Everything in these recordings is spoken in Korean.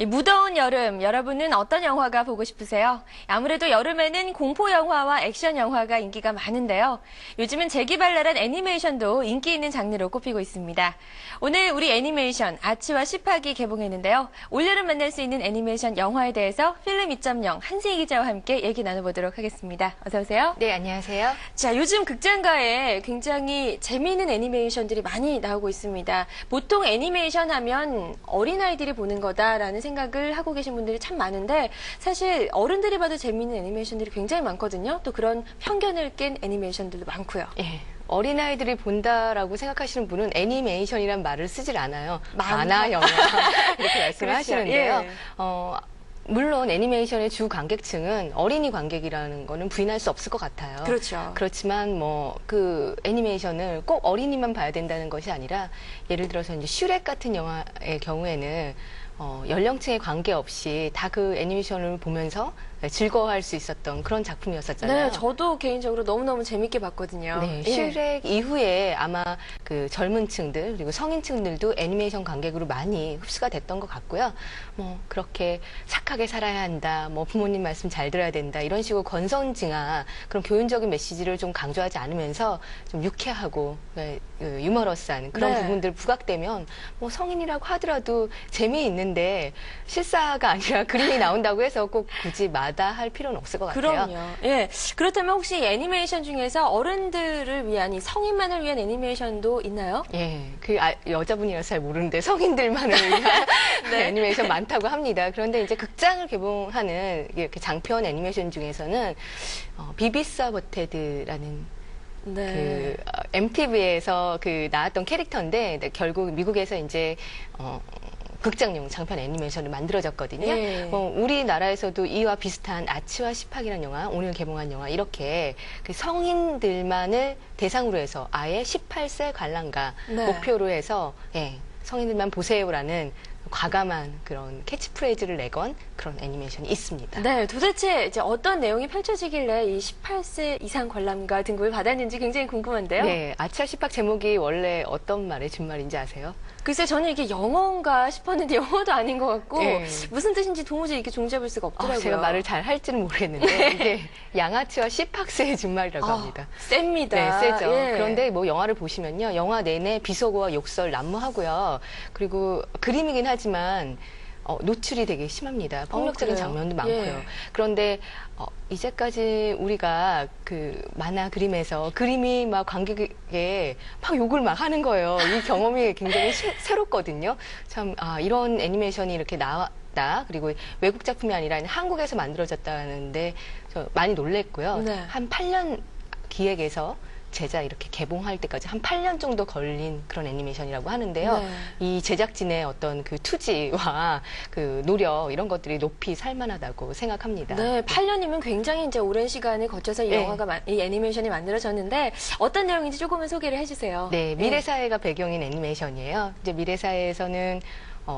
이 무더운 여름, 여러분은 어떤 영화가 보고 싶으세요? 아무래도 여름에는 공포 영화와 액션 영화가 인기가 많은데요. 요즘은 재기발랄한 애니메이션도 인기 있는 장르로 꼽히고 있습니다. 오늘 우리 애니메이션 아치와 시팍이 개봉했는데요. 올여름 만날 수 있는 애니메이션 영화에 대해서 필름 2.0 한세희 기자와 함께 얘기 나눠보도록 하겠습니다. 어서 오세요. 네, 안녕하세요. 자, 요즘 극장가에 굉장히 재미있는 애니메이션들이 많이 나오고 있습니다. 보통 애니메이션 하면 어린아이들이 보는 거다라는 생각을 하고 계신 분들이 참 많은데 사실 어른들이 봐도 재미있는 애니메이션들이 굉장히 많거든요. 또 그런 편견을 깬 애니메이션들도 많고요. 예. 어린아이들이 본다라고 생각하시는 분은 애니메이션이란 말을 쓰질 않아요. 만화, 영화 이렇게 말씀을 하시는데요. 예. 물론 애니메이션의 주 관객층은 어린이 관객이라는 거는 부인할 수 없을 것 같아요. 그렇죠. 그렇지만 그 애니메이션을 꼭 어린이만 봐야 된다는 것이 아니라 예를 들어서 이제 슈렉 같은 영화의 경우에는 연령층에 관계없이 다 그 애니메이션을 보면서 즐거워할 수 있었던 그런 작품이었었잖아요. 네, 저도 개인적으로 너무너무 재밌게 봤거든요. 네, 예. 슈렉 이후에 아마 그 젊은 층들 그리고 성인층들도 애니메이션 관객으로 많이 흡수가 됐던 것 같고요. 그렇게 착하게 살아야 한다, 부모님 말씀 잘 들어야 된다 이런 식으로 건선징악 그런 교훈적인 메시지를 좀 강조하지 않으면서 좀 유쾌하고 유머러스한 그런 네. 부분들 부각되면 성인이라고 하더라도 재미있는데 실사가 아니라 그림이 나온다고 해서 꼭 굳이 마다할 필요는 없을 것 같아요. 그럼요. 예. 그렇다면 혹시 애니메이션 중에서 어른들을 위한 이 성인만을 위한 애니메이션도 있나요? 예, 여자분이라서 잘 모르는데 성인들만을 위한 네. 애니메이션 많다고 합니다. 그런데 이제 극장을 개봉하는 이렇게 장편 애니메이션 중에서는 비비스 버테드라는 네. MTV에서 나왔던 캐릭터인데 결국 미국에서 이제 극장용 장편 애니메이션을 만들어졌거든요. 예. 우리나라에서도 이와 비슷한 아치와 시팍이라는 영화, 오늘 개봉한 영화 이렇게 그 성인들만을 대상으로 해서 아예 18세 관람가 네. 목표로 해서 성인들만 보세요라는 과감한 그런 캐치프레이즈를 내건 그런 애니메이션이 있습니다. 네, 도대체 이제 어떤 내용이 펼쳐지길래 이 18세 이상 관람가 등급을 받았는지 굉장히 궁금한데요. 네, 아치와 시팍 제목이 원래 어떤 말의 준말인지 아세요? 글쎄 저는 이게 영어인가 싶었는데 영어도 아닌 것 같고 네. 무슨 뜻인지 도무지 이렇게 종잡을 수가 없더라고요. 제가 말을 잘 할지는 모르겠는데 이게 양아치와 시팍스의 준말이라고 합니다. 셉니다. 네, 세죠. 예. 그런데 영화를 보시면요. 영화 내내 비속어와 욕설 난무하고요. 그리고 그림이긴 하지만 노출이 되게 심합니다. 폭력적인 그래요? 장면도 많고요. 예. 그런데 이제까지 우리가 그 만화 그림에서 그림이 막 관객에게 막 욕을 막 하는 거예요. 이 경험이 굉장히 새롭거든요. 참 이런 애니메이션이 이렇게 나왔다. 그리고 외국 작품이 아니라 한국에서 만들어졌다는데 저 많이 놀랬고요. 네. 한 8년 기획에서 제작 이렇게 개봉할 때까지 한 8년 정도 걸린 그런 애니메이션이라고 하는데요. 네. 이 제작진의 어떤 그 투지와 그 노력 이런 것들이 높이 살만하다고 생각합니다. 네, 8년이면 굉장히 이제 오랜 시간을 거쳐서 이 네. 이 애니메이션이 만들어졌는데 어떤 내용인지 조금은 소개를 해주세요. 네, 미래사회가 배경인 애니메이션이에요. 이제 미래사회에서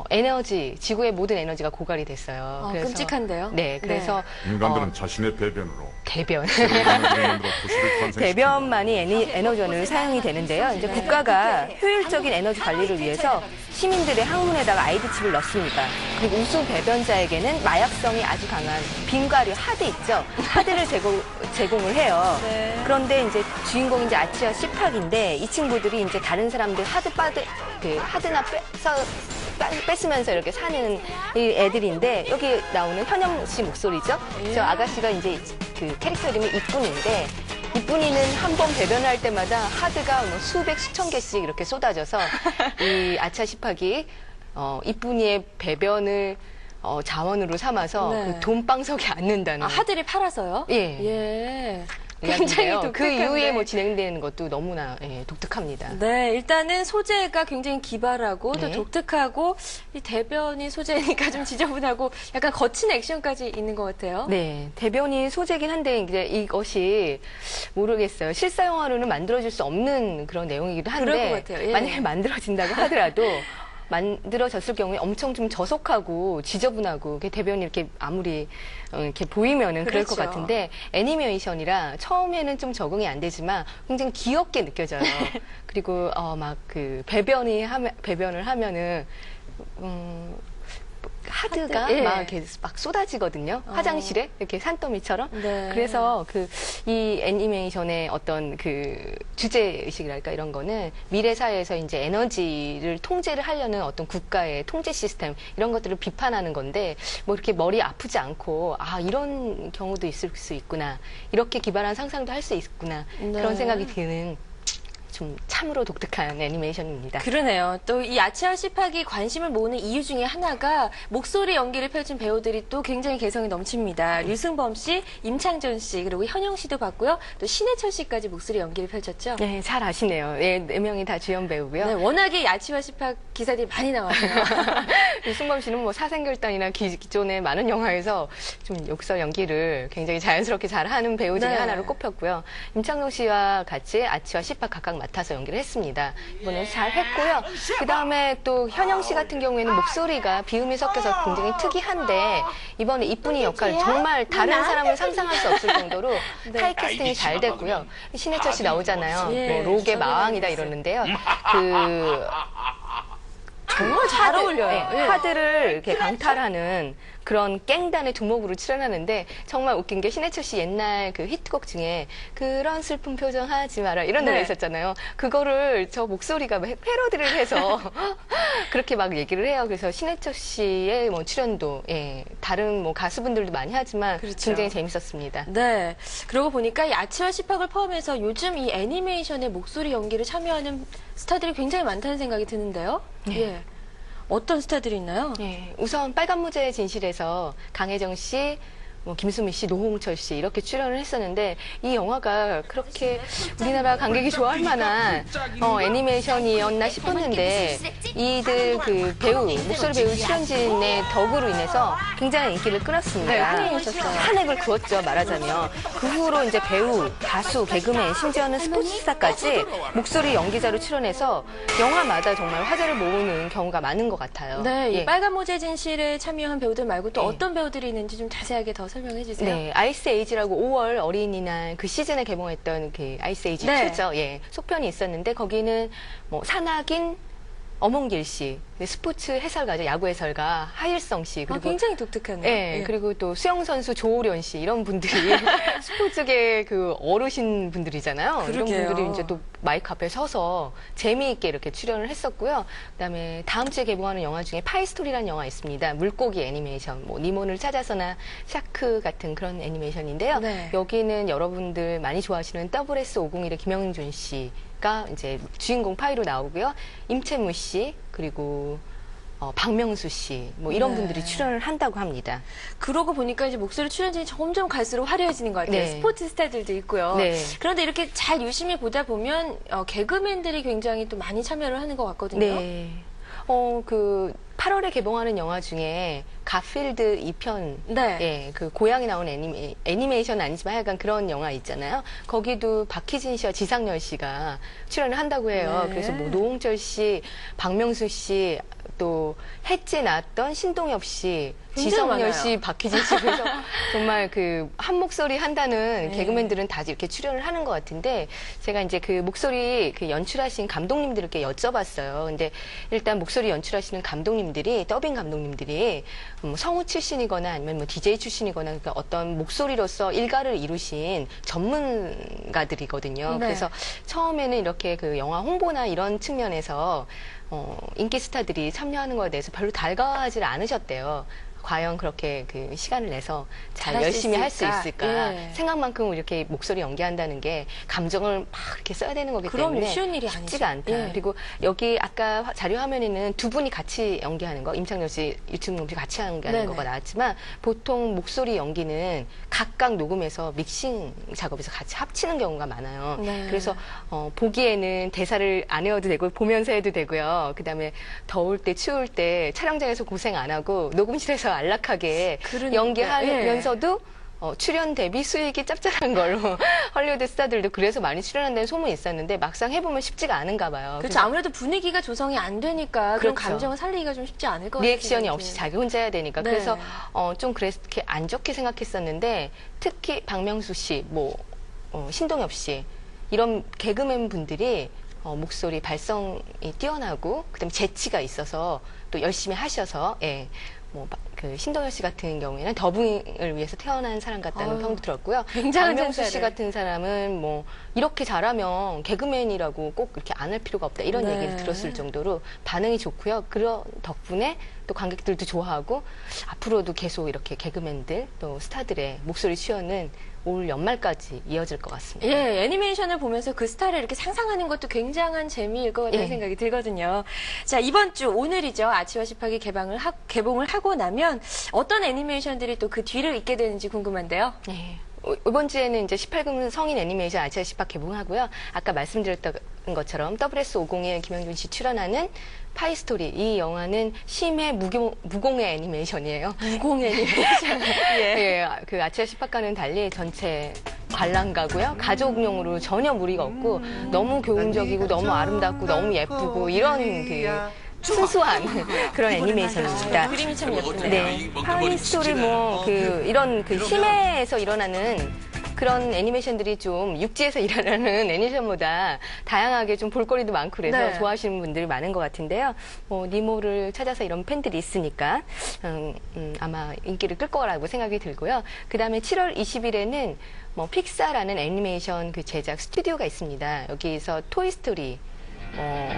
에너지, 지구의 모든 에너지가 고갈이 됐어요. 끔찍한데요. 네, 그래서 인간들은 자신의 배변으로 대변. 새로운 에너지를 만들어 도시를 탄생시킵니다. 대변만이 에너전을 사용이 되는데요. 이제 국가가 효율적인 에너지 관리를 위해서 시민들의 항문에다가 아이디 칩을 넣습니다. 그리고 우수 배변자에게는 마약성이 아주 강한 빙과류 하드 있죠. 하드를 제공을 해요. 네. 그런데 이제 주인공이 이제 아치와 시팍인데 이 친구들이 이제 다른 사람들 하드나 뺏으면서 이렇게 사는 이 애들인데 여기 나오는 현영 씨 목소리죠. 저 아가씨가 이제 그 캐릭터 이름이 이쁜이인데 이쁜이는 한 번 배변을 할 때마다 하드가 수백 수천 개씩 이렇게 쏟아져서 이 아차 시팍이 이쁜이의 배변을 자원으로 삼아서 네. 그 돈방석에 앉는다는 하들이 팔아서요? 예. 예. 굉장히 이야기인데요. 그 독특한데. 이후에 진행되는 것도 너무나 독특합니다. 네, 일단은 소재가 굉장히 기발하고 또 네. 독특하고 이 대변이 소재니까 좀 지저분하고 약간 거친 액션까지 있는 것 같아요. 네, 대변이 소재긴 한데 이제 이것이 모르겠어요. 실사 영화로는 만들어질 수 없는 그런 내용이기도 한데 그럴 것 같아요. 예. 만약에 만들어진다고 하더라도 만들어졌을 경우에 엄청 좀 저속하고 지저분하고 대변이 이렇게 아무리 이렇게 보이면은 그럴 것 그렇죠. 같은데 애니메이션이라 처음에는 좀 적응이 안 되지만 굉장히 귀엽게 느껴져요. 그리고 막 그 배변을 하면은 하드가 예. 막 이렇게 막 쏟아지거든요. 화장실에 이렇게 산더미처럼. 네. 그래서 이 애니메이션의 어떤 그 주제 의식이랄까 이런 거는 미래 사회에서 이제 에너지를 통제를 하려는 어떤 국가의 통제 시스템 이런 것들을 비판하는 건데 뭐 이렇게 머리 아프지 않고 이런 경우도 있을 수 있구나. 이렇게 기발한 상상도 할 수 있구나. 네. 그런 생각이 드는 좀 참으로 독특한 애니메이션입니다. 그러네요. 또 이 아치와 시팍이 관심을 모으는 이유 중에 하나가 목소리 연기를 펼친 배우들이 또 굉장히 개성이 넘칩니다. 류승범 씨, 임창정 씨, 그리고 현영 씨도 봤고요. 또 신해철 씨까지 목소리 연기를 펼쳤죠. 네, 잘 아시네요. 네, 4명이 다 주연 배우고요. 네, 워낙에 아치와 시팍 기사들이 많이 나와서요. 유승범 씨는 뭐 사생결단이나 기존의 많은 영화에서 좀 욕설 연기를 굉장히 자연스럽게 잘하는 배우 중에 네. 하나로 꼽혔고요. 임창정 씨와 같이 아치와 시팍 각각 맡아서 연기를 했습니다. 이번에 잘 했고요. 그 다음에 또 현영 씨 같은 경우에는 목소리가 비음이 섞여서 굉장히 특이한데 이번에 이쁜이 역할 정말 다른 사람을 상상할 수 없을 정도로 타이캐스팅이 잘 됐고요. 신해철 씨 나오잖아요. 예, 뭐 록의 마왕이다 이러는데요. 정말 잘 어울려요. 네, 하드를 이렇게 강탈하는 그런 갱단의 두목으로 출연하는데 정말 웃긴 게 신해철 씨 옛날 그 히트곡 중에 그런 슬픈 표정 하지 마라 이런 노래 네. 있었잖아요. 그거를 저 목소리가 패러디를 해서 그렇게 막 얘기를 해요. 그래서 신해철 씨의 뭐 출연도 다른 뭐 가수분들도 많이 하지만 그렇죠. 굉장히 재밌었습니다. 네. 그러고 보니까 이 아치와 시팍을 포함해서 요즘 이 애니메이션의 목소리 연기를 참여하는 스타들이 굉장히 많다는 생각이 드는데요. 예. 어떤 스타들이 있나요? 예, 우선 빨간무제의 진실에서 강혜정 씨, 뭐 김수미 씨, 노홍철 씨 이렇게 출연을 했었는데 이 영화가 그렇게 우리나라 관객이 좋아할 만한 애니메이션이었나 싶었는데 이들 그 배우, 목소리 배우 출연진의 덕으로 인해서 굉장히 인기를 끌었습니다. 네, 한해이셨어요. 한획을 그었죠, 말하자면. 그 후로 이제 배우, 가수, 개그맨, 심지어는 스포츠스타까지 목소리 연기자로 출연해서 영화마다 정말 화제를 모으는 경우가 많은 것 같아요. 네, 이 예. 빨간 모자 진실에 참여한 배우들 말고 또 예. 어떤 배우들이 있는지 좀 자세하게 더 설명해 주세요. 네, 아이스 에이지라고 5월 어린이날 그 시즌에 개봉했던 그 아이스 에이지 네. 2죠. 예, 속편이 있었는데 거기는 뭐 산악인 엄홍길 씨, 스포츠 해설가죠. 야구 해설가 하일성 씨, 그리고 굉장히 독특하네요. 예, 그리고 또 수영선수 조오련 씨, 이런 분들이 스포츠계 그 어르신 분들이잖아요. 그러게요. 이런 분들이 이제 또 마이크 앞에 서서 재미있게 이렇게 출연을 했었고요. 그 다음에 다음 주에 개봉하는 영화 중에 파이스토리라는 영화 있습니다. 물고기 애니메이션, 뭐, 니몬을 찾아서나 샤크 같은 그런 애니메이션인데요. 네. 여기는 여러분들 많이 좋아하시는 WS501의 김영준 씨, 가 이제 주인공 파이로 나오고요. 임채무 씨 그리고 박명수 씨 뭐 이런 네. 분들이 출연을 한다고 합니다. 그러고 보니까 이제 목소리 출연진이 점점 갈수록 화려해지는 것 같아요. 네. 스포츠 스타들도 있고요. 네. 그런데 이렇게 잘 유심히 보다 보면 개그맨들이 굉장히 또 많이 참여를 하는 것 같거든요. 네. 그 8월에 개봉하는 영화 중에 가필드 2편, 네. 예, 그 고양이 나온 애니메이션 아니지만 약간 그런 영화 있잖아요. 거기도 박희진 씨와 지상렬 씨가 출연을 한다고 해요. 네. 그래서 뭐 노홍철 씨, 박명수 씨, 또 해째 나왔던 신동엽 씨, 굉장히 지성렬 많아요. 씨, 박희진 씨 그래서 정말 그 한 목소리 한다는 네. 개그맨들은 다 이렇게 출연을 하는 것 같은데 제가 이제 그 목소리 그 연출하신 감독님들께 여쭤봤어요. 근데 일단 목소리 연출하시는 감독님들이 더빙 감독님들이 성우 출신이거나 아니면 뭐 DJ 출신이거나 그러니까 어떤 목소리로서 일가를 이루신 전문가들이거든요. 네. 그래서 처음에는 이렇게 그 영화 홍보나 이런 측면에서 인기 스타들이 참여하는 것에 대해서 별로 달가워하지 않으셨대요. 과연 그렇게 그 시간을 내서 잘 잘할 수 열심히 할 수 있을까? 있을까? 예. 생각만큼 이렇게 목소리 연기한다는 게 감정을 막 이렇게 써야 되는 거기 그럼요. 때문에 쉬운 일이 쉽지가 아니죠. 않다. 예. 그리고 여기 아까 자료 화면에는 두 분이 같이 연기하는 거, 임창정 씨, 유승범 씨 같이 연기하는 네네. 거가 나왔지만 보통 목소리 연기는 각각 녹음해서 믹싱 작업에서 같이 합치는 경우가 많아요. 네. 그래서 보기에는 대사를 안 외워도 되고 보면서 해도 되고요. 그다음에 더울 때 추울 때 촬영장에서 고생 안 하고 녹음실에서 안락하게 그러니까, 연기하면서도 출연 대비 수익이 짭짤한 걸로 헐리우드 스타들도 그래서 많이 출연한다는 소문이 있었는데 막상 해보면 쉽지가 않은가 봐요. 그렇죠. 아무래도 분위기가 조성이 안 되니까 그런 그렇죠. 감정을 살리기가 좀 쉽지 않을 것 같아요. 리액션이 없이 자기 혼자 해야 되니까. 네. 그래서 좀 그렇게 안 좋게 생각했었는데 특히 박명수 씨, 뭐 신동엽 씨 이런 개그맨 분들이 목소리 발성이 뛰어나고 그다음에 재치가 있어서 또 열심히 하셔서 그 신동엽 씨 같은 경우에는 더빙을 위해서 태어난 사람 같다는 평도 들었고요. 굉장한 박명수 씨 천재를. 같은 사람은 뭐 이렇게 잘하면 개그맨이라고 꼭 이렇게 안 할 필요가 없다 이런 네. 얘기를 들었을 정도로 반응이 좋고요. 그런 덕분에 또 관객들도 좋아하고 앞으로도 계속 이렇게 개그맨들 또 스타들의 목소리 출연은 올 연말까지 이어질 것 같습니다. 예, 애니메이션을 보면서 그 스타일을 이렇게 상상하는 것도 굉장한 재미일 것 같다는 예. 생각이 들거든요. 자, 이번 주 오늘이죠. 아치와 십학이 개봉을 하고 나면 어떤 애니메이션들이 또 그 뒤를 잇게 되는지 궁금한데요. 네. 이번 주에는 이제 18금 성인 애니메이션 아치아 10박 개봉하고요. 아까 말씀드렸던 것처럼 WS501 김영준 씨 출연하는 파이스토리. 이 영화는 심해 무공의 애니메이션이에요. 무공 애니메이션. 예. 예, 그 아치아 10박과는 달리 전체 관람가고요. 가족용으로 전혀 무리가 없고 너무 교훈적이고 너무 아름답고 너무 예쁘고 이런 그 순수한 그런 애니메이션입니다. 그림이 참 예쁘네요. 네, 파이스토리 이런 그 심해에서 일어나는 그런 애니메이션들이 좀 육지에서 일어나는 애니메이션보다 다양하게 좀 볼거리도 많고 그래서 네. 좋아하시는 분들이 많은 것 같은데요. 니모를 찾아서 이런 팬들이 있으니까 아마 인기를 끌 거라고 생각이 들고요. 그 다음에 7월 20일에는 픽사라는 애니메이션 그 제작 스튜디오가 있습니다. 여기서 토이스토리,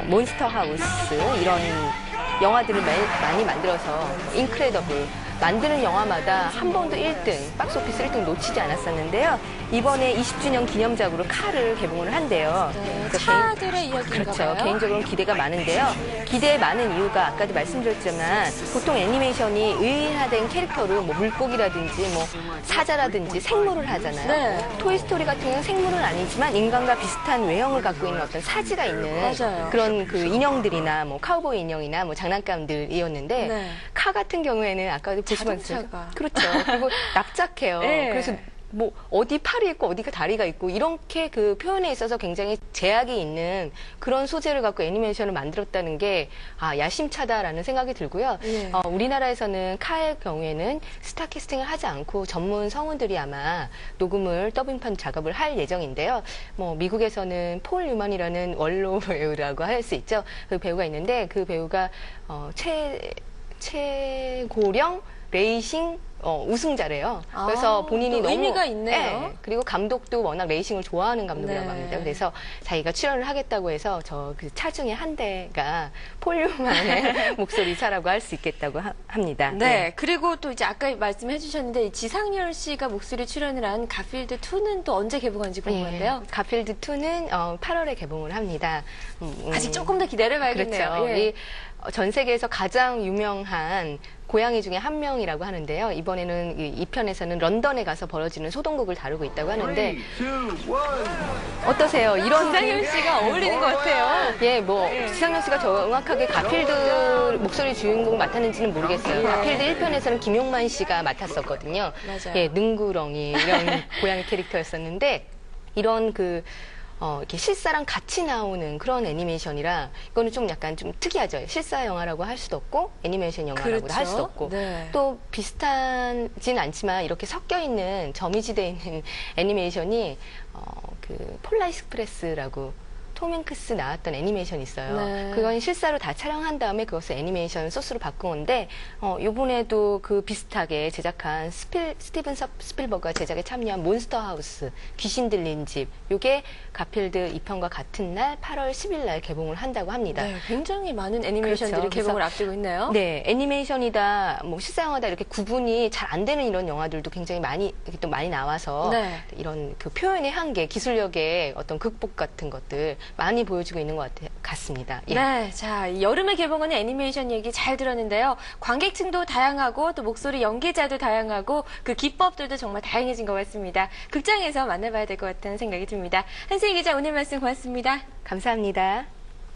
몬스터 하우스 이런 영화들을 많이 만들어서 인크레더블 만드는 영화마다 한 번도 1등, 박스오피스 1등 놓치지 않았었는데요. 이번에 20주년 기념작으로 카를 개봉을 한대요. 네, 그래서 차들의 이야기인가 그렇죠. 봐요. 개인적으로는 기대가 많은데요. 기대에 많은 이유가 아까도 말씀드렸지만 보통 애니메이션이 의인화된 캐릭터를 물고기라든지 사자라든지 생물을 하잖아요. 네. 토이스토리 같은 경우는 생물은 아니지만 인간과 비슷한 외형을 갖고 있는 어떤 사지가 있는 맞아요. 그런 그 인형들이나 카우보이 인형이나 장난감들이었는데 네. 카 같은 경우에는 아까도 보시면 자동차가. 그렇죠. 그리고 납작해요. 네. 그래서 어디 팔이 있고 어디가 다리가 있고 이렇게 그 표현에 있어서 굉장히 제약이 있는 그런 소재를 갖고 애니메이션을 만들었다는 게 야심차다라는 생각이 들고요. 예. 우리나라에서는 카의 경우에는 스타 캐스팅을 하지 않고 전문 성우들이 아마 녹음을 더빙판 작업을 할 예정인데요. 미국에서는 폴 뉴먼이라는 원로 배우라고 할 수 있죠. 그 배우가 있는데 그 배우가 최고령 레이싱 우승자래요. 그래서 본인이 또 너무 의미가 있네요. 네, 그리고 감독도 워낙 레이싱을 좋아하는 감독이라고 네. 합니다. 그래서 자기가 출연을 하겠다고 해서 그 차 중에 한 대가 폴류만의 목소리 차라고 할 수 있겠다고 합니다. 네, 그리고 또 이제 아까 말씀해 주셨는데 지상렬 씨가 목소리 출연을 한 가필드 2는 또 언제 개봉하는지 궁금한데요. 가필드 2는 8월에 개봉을 합니다. 아직 조금 더 기다려 봐야겠네요. 그렇죠. 예. 전 세계에서 가장 유명한 고양이 중에 한 명이라고 하는데요. 이번에는 이 편에서는 런던에 가서 벌어지는 소동극을 다루고 있다고 하는데 어떠세요? 이런 지상렬 씨가 어울리는 것 같아요. 예, 지상렬 씨가 정확하게 가필드 목소리 주인공 맡았는지는 모르겠어요. 가필드 1편에서는 김용만 씨가 맡았었거든요. 맞아요. 예, 능구렁이 이런 고양이 캐릭터였었는데 이런 이렇게 실사랑 같이 나오는 그런 애니메이션이라 이거는 좀 약간 좀 특이하죠. 실사 영화라고 할 수도 없고 애니메이션 영화라고 그렇죠. 할 수도 없고 네. 또 비슷하진 않지만 이렇게 섞여 있는 점이지돼 있는 애니메이션이 그 폴라익스프레스라고 톰 행크스 나왔던 애니메이션이 있어요. 네. 그건 실사로 다 촬영한 다음에 그것을 애니메이션 소스로 바꾼 건데 이번에도 그 비슷하게 제작한 스티븐 스필버그가 제작에 참여한 몬스터 하우스 귀신 들린 집 요게 가필드 2편과 같은 날 8월 10일 날 개봉을 한다고 합니다. 네, 굉장히 많은 애니메이션들이 그렇죠. 개봉을 그래서 앞두고 있네요. 네, 애니메이션이다, 실사 영화다 이렇게 구분이 잘 안 되는 이런 영화들도 굉장히 또 많이 나와서 네. 이런 그 표현의 한계, 기술력의 어떤 극복 같은 것들 많이 보여주고 있는 것 같습니다. 예. 네, 자, 이 여름에 개봉하는 애니메이션 얘기 잘 들었는데요. 관객층도 다양하고 또 목소리 연기자도 다양하고 그 기법들도 정말 다양해진 것 같습니다. 극장에서 만나봐야 될 것 같다는 생각이 듭니다. 한세희 기자 오늘 말씀 고맙습니다. 감사합니다.